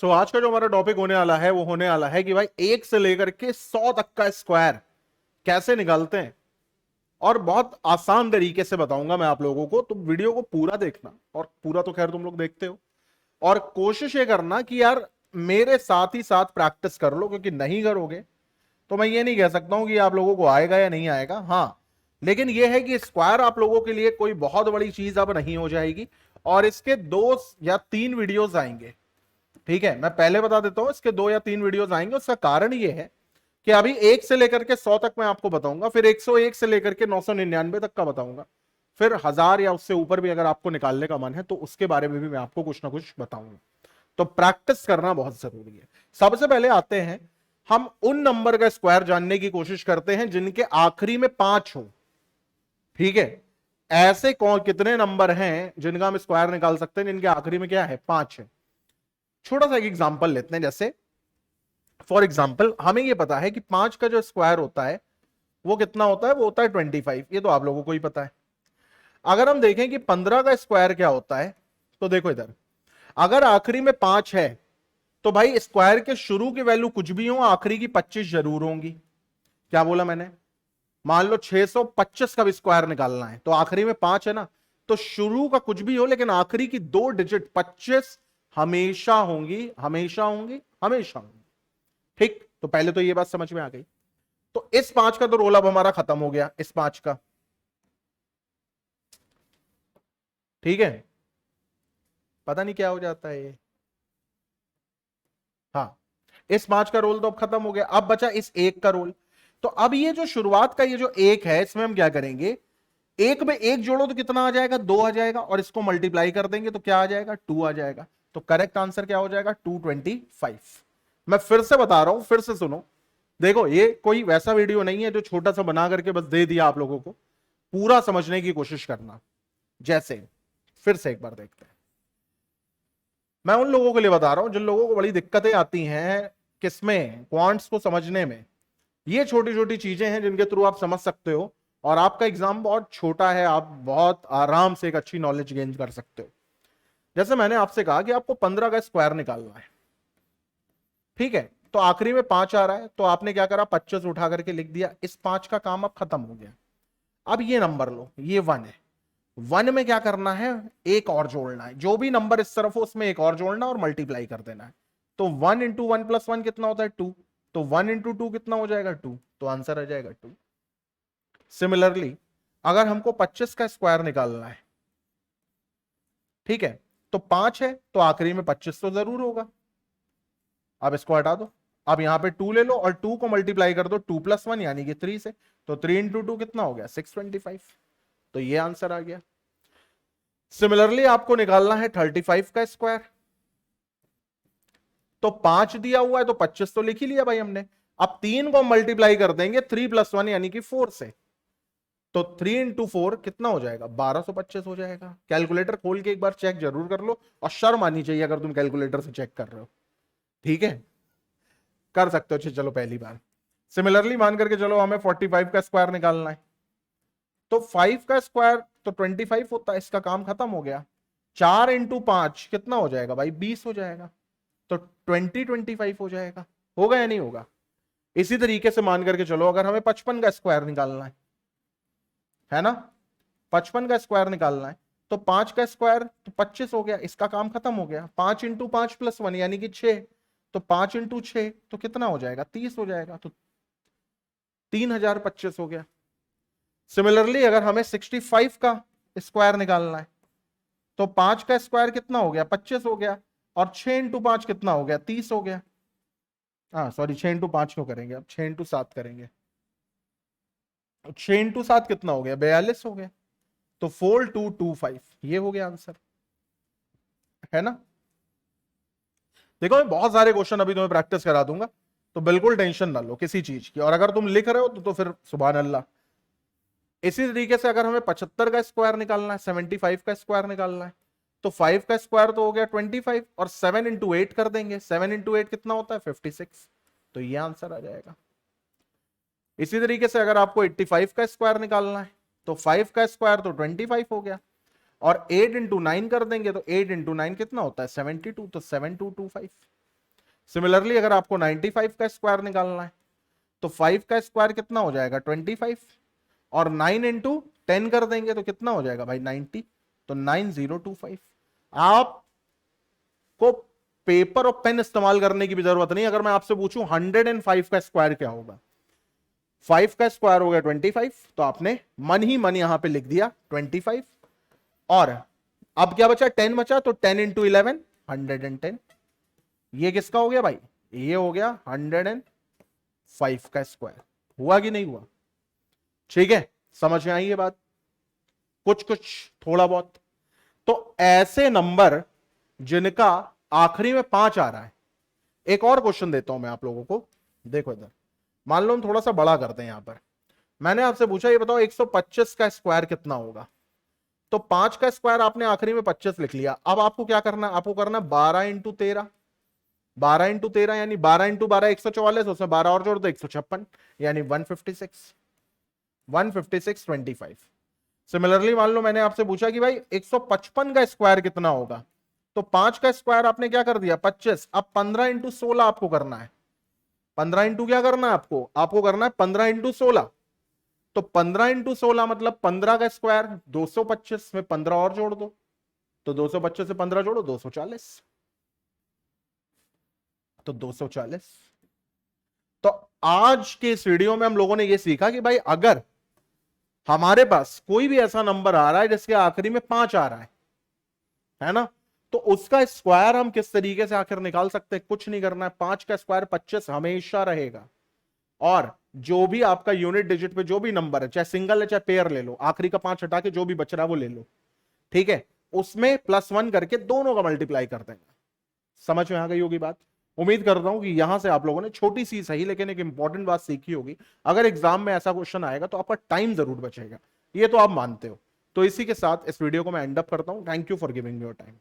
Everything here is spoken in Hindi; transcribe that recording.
आज का जो हमारा टॉपिक होने वाला है वो होने वाला है कि भाई 1 से लेकर के 100 तक का स्क्वायर कैसे निकालते हैं। और बहुत आसान तरीके से बताऊंगा मैं आप लोगों को, तो वीडियो को पूरा देखना। और पूरा तो खैर तुम लोग देखते हो, और कोशिश ये करना कि यार मेरे साथ ही साथ प्रैक्टिस कर लो, क्योंकि नहीं करोगे तो मैं ये नहीं कह सकता हूं कि आप लोगों को आएगा या नहीं आएगा। हाँ, लेकिन ये है कि स्क्वायर आप लोगों के लिए कोई बहुत बड़ी चीज अब नहीं हो जाएगी। और इसके 2 या 3 वीडियोस आएंगे। ठीक है, मैं पहले बता देता हूं, इसके 2 या 3 वीडियोस आएंगे। उसका कारण ये है कि अभी 1 से लेकर के 100 तक मैं आपको बताऊंगा, फिर 101 से लेकर के 999 तक का बताऊंगा, फिर 1000 या उससे ऊपर भी अगर आपको निकालने का मन है तो उसके बारे में भी मैं आपको कुछ ना कुछ बताऊंगा। तो प्रैक्टिस करना बहुत जरूरी है। सबसे पहले आते हैं, हम उन नंबर का स्क्वायर जानने की कोशिश करते हैं जिनके आखिरी में 5 हो। ठीक है, ऐसे कौन कितने नंबर हैं जिनका हम स्क्वायर निकाल सकते हैं जिनके आखिरी में क्या है, 5 है। छोटा सा एक एग्जांपल लेते हैं। जैसे फॉर एग्जांपल हमें यह पता है कि 5 का जो स्क्वायर होता है वो कितना होता है, वो होता है 25। ये तो आप लोगों को ही पता है। अगर हम देखें कि 15 का स्क्वायर क्या होता है, तो देखो इधर, अगर आखिरी में 5 है तो भाई स्क्वायर के शुरू की वैल्यू कुछ भी हो, आखिरी की 25 जरूर होंगी। क्या बोला मैंने? मान लो 625 का भी स्क्वायर निकालना है तो आखिरी में 5 है ना, तो शुरू का कुछ भी हो लेकिन आखिरी की 2 डिजिट 25 हमेशा होंगी, हमेशा होंगी, हमेशा होंगी। ठीक, तो पहले तो ये बात समझ में आ गई। तो इस 5 का तो रोल अब हमारा खत्म हो गया, इस 5 का। ठीक है, पता नहीं क्या हो जाता है ये। हाँ, इस 5 का रोल तो अब खत्म हो गया, अब बचा इस 1 का रोल। तो अब ये जो शुरुआत का ये जो 1 है, इसमें हम क्या करेंगे, एक में 1 जोड़ो तो कितना आ जाएगा, 2 आ जाएगा, और इसको मल्टीप्लाई कर देंगे तो क्या आ जाएगा, 2 आ जाएगा। तो करेक्ट आंसर क्या हो जाएगा, 225। मैं फिर से बता रहा हूं, फिर से सुनो। देखो, ये कोई वैसा वीडियो नहीं है जो छोटा सा बना करके बस दे दिया आप लोगों को। पूरा समझने की कोशिश करना। जैसे फिर से एक बार देखते हैं। मैं उन लोगों के लिए बता रहा हूं जिन लोगों को बड़ी दिक्कतें आती हैं किसमें, क्वांट्स को समझने में। ये छोटी छोटी चीजें हैं जिनके थ्रू आप समझ सकते हो, और आपका एग्जाम बहुत छोटा है, आप बहुत आराम से एक अच्छी नॉलेज गेन कर सकते हो। जैसे मैंने आपसे कहा कि आपको 15 का स्क्वायर निकालना है। ठीक है, तो आखिरी में 5 आ रहा है तो आपने क्या करा, 25 उठा करके लिख दिया। इस 5 का काम अब खत्म हो गया। अब ये नंबर लो, ये 1 है। 1 में क्या करना है, एक और जोड़ना है। जो भी नंबर इस तरफ हो उसमें एक और जोड़ना और मल्टीप्लाई कर देना है। तो 1 × 1 + 1 कितना होता है, 2। तो 1 × 2 कितना हो जाएगा, 2। तो आंसर आ जाएगा 2। सिमिलरली अगर हमको 25 का स्क्वायर निकालना है, ठीक है, तो 5 है तो आखिरी में 25 तो जरूर होगा। अब इसको हटा दो, अब यहां पे 2 ले लो और 2 को मल्टीप्लाई कर दो 2 + 1 यानी कि 3 से। तो 3 × 2 कितना हो गया, 625। तो ये आंसर आ गया। सिमिलरली आपको निकालना है 35 का स्क्वायर। तो 5 दिया हुआ है तो 25 तो लिख ही लिया भाई हमने। अब 3 को मल्टीप्लाई कर देंगे 3 + 1 यानी कि 4 से। तो 3 × 4 कितना हो जाएगा, 1225 हो जाएगा। कैलकुलेटर खोल के एक बार चेक जरूर कर लो, और शर्म आनी चाहिए अगर तुम कैलकुलेटर से चेक कर रहे हो। ठीक है, कर सकते हो। चलो पहली बार। सिमिलरली मान करके चलो हमें 45 का स्क्वायर निकालना है। तो 5 का स्क्वायर तो 25 होता है, इसका काम खत्म हो गया। 4 × 5 कितना हो जाएगा भाई, 20 हो जाएगा। तो 25 हो जाएगा। होगा या नहीं होगा? इसी तरीके से मान करके चलो अगर हमें 55 का स्क्वायर निकालना है ना, 55 का स्क्वायर निकालना है, तो 5 का स्क्वायर तो 25 हो गया, इसका काम खत्म हो गया। 5 × 5 + 1 यानी कि 6। तो 5 × 6 तो कितना हो जाएगा, 30 हो जाएगा। तो 3025 हो गया। सिमिलरली अगर हमें 65 का स्क्वायर निकालना है, तो 5 का स्क्वायर कितना हो गया, 25 हो गया, और 6 × 5 कितना हो गया, 30 हो गया। हाँ सॉरी, 6 × 5 क्यों करेंगे, अब 6 × 7 करेंगे। 6 × 7 कितना हो गया, 42 हो गया। तो 4225 ये हो गया आंसर, है ना। देखो मैं बहुत सारे क्वेश्चन अभी तुम्हें प्रैक्टिस करा दूंगा, तो बिल्कुल टेंशन ना लो किसी चीज की। और अगर तुम लिख रहे हो तो फिर सुभान अल्लाह। इसी तरीके से अगर हमें 75 का स्क्वायर निकालना है, 75 का स्क्वायर निकालना है, तो 5 का स्क्वायर तो हो गया 25, और 7 × 8 कर देंगे। 7 × 8 कितना होता है, 56। तो ये आंसर आ जाएगा। इसी तरीके से अगर आपको 85 का स्क्वायर निकालना है, तो 5 का स्क्वायर तो 25 हो गया, और 8 × 9 कर देंगे, तो 8 × 9 कितना होता है, 72। तो 7225। सिमिलरली अगर आपको 95 का स्क्वायर निकालना है तो 5 का स्क्वायर कितना हो जाएगा 25, और 9 इंटू 10 कर देंगे तो कितना हो जाएगा भाई 90, तो 9025। आपको पेपर और पेन इस्तेमाल करने की भी जरूरत नहीं। अगर मैं आपसे पूछूं 105 का स्क्वायर क्या होगा, 5 का स्क्वायर हो गया 25, तो आपने मन ही मन यहां पे लिख दिया 25, और अब क्या बचा 10 बचा, तो 10 इंटू 11 110। ये किसका हो गया भाई, ये हो गया 105 का स्क्वायर। हुआ कि नहीं हुआ? ठीक है, समझ में आई ये बात? कुछ कुछ थोड़ा बहुत। तो ऐसे नंबर जिनका आखिरी में 5 आ रहा है। एक और क्वेश्चन देता हूं मैं आप लोगों को, देखो इधर, मान लो हम थोड़ा सा बड़ा करते हैं। यहां पर मैंने आपसे पूछा ये बताओ 125 का स्क्वायर कितना होगा, तो 5 का स्क्वायर आपने आखिरी में 25 लिख लिया। अब आपको क्या करना है, आपको करना 12 इंटू 13, 12 इंटू 13 यानी 12 इंटू 12 144, उसमें 12 और जोड़ दो 156, यानी 156, 156 सिमिलरली मान लो मैंने आपसे पूछा कि भाई 155 का स्क्वायर कितना होगा, तो 5 का स्क्वायर आपने क्या कर दिया 25, अब 15 इंटू 16 आपको करना है। 15 इंटू क्या करना है आपको, आपको करना है 15 इंटू 16, तो 15 इंटू 16 मतलब 15 का स्क्वायर 225 में 15 और जोड़ दो, तो 225 से 15 जोड़ो 240, तो 240। तो आज के इस वीडियो में हम लोगों ने यह सीखा कि भाई अगर हमारे पास कोई भी ऐसा नंबर आ रहा है जिसके आखिरी में 5 आ रहा है ना, तो उसका स्क्वायर हम किस तरीके से आखिर निकाल सकते हैं, कुछ नहीं करना है। 5 का स्क्वायर 25 हमेशा रहेगा, और जो भी आपका यूनिट डिजिट पे जो भी नंबर है, चाहे सिंगल है चाहे पेयर ले लो, आखिरी का 5 हटा के जो भी बच रहा है वो ले लो, ठीक है, उसमें +1 करके दोनों का मल्टीप्लाई कर देंगे। समझ में आ गई होगी बात? उम्मीद करता हूं कि यहां से आप लोगों ने छोटी सी सही लेकिन एक इंपॉर्टेंट बात सीखी होगी। अगर एग्जाम में ऐसा क्वेश्चन आएगा तो आपका टाइम जरूर बचेगा, ये तो आप मानते हो। तो इसी के साथ इस वीडियो को मैं एंड अप करता हूं। Thank you for giving your time.